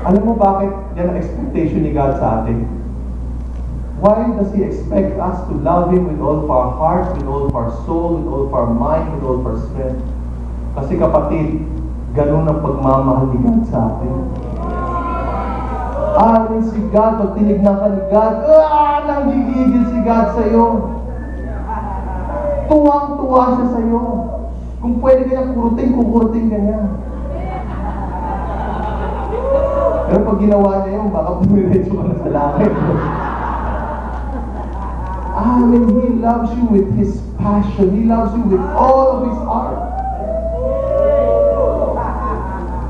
Alam mo bakit yan ang expectation ni God sa atin? Why does He expect us to love Him with all of our heart, with all of our soul, with all of our mind, with all of our strength? Kasi kapatid, ganun ang pagmamahal ni God sa atin. Amin si God, pag tinignan ka ni God, nanggigigil si God sa iyo. Tuwang-tuwa siya sa iyo. Kung pwede kanya kuruting ka niya. Pero pag ginawa niya yun, baka bumiretso ka na sa langit. Amen. He loves you with His passion. He loves you with all of His heart.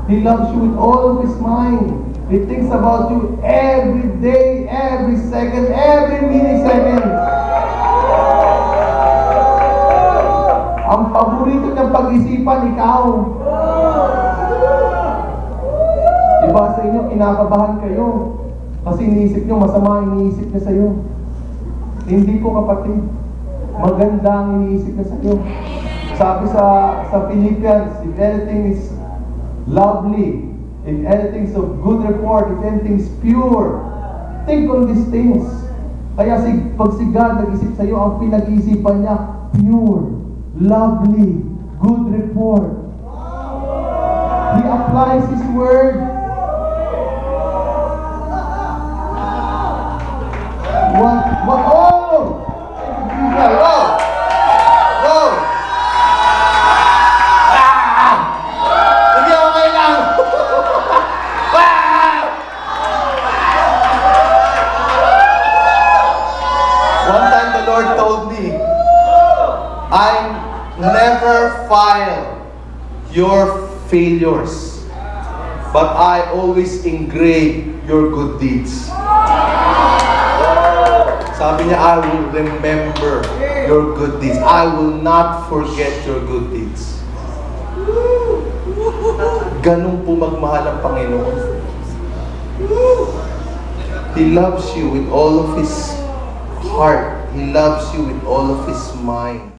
He loves you with all of His mind. He thinks about you every day, every second, every millisecond. Ang paborito niyang pag-isipan, ikaw. Diba sa inyo, kinakabahan kayo. Kasi iniisip niyo, masama iniisip niya sa iyo. Hindi po kapatid. Maganda ang iniisip niya sa iyo. Sabi sa Philippians, if anything is lovely, if anything is of good report, if anything is pure, think on these things. Kaya pag si God nag-isip sa iyo, ang pinag-iisipan niya, pure, lovely, good report. He applies His word. What? Oh! Whoa! Whoa! Hindi ako kailang! One time the Lord told me, I never file your failures, but I always engrave your good deeds. Sabi niya, I will remember your good deeds. I will not forget your good deeds. Ganun po magmahal ang Panginoon. He loves you with all of His heart. He loves you with all of His mind.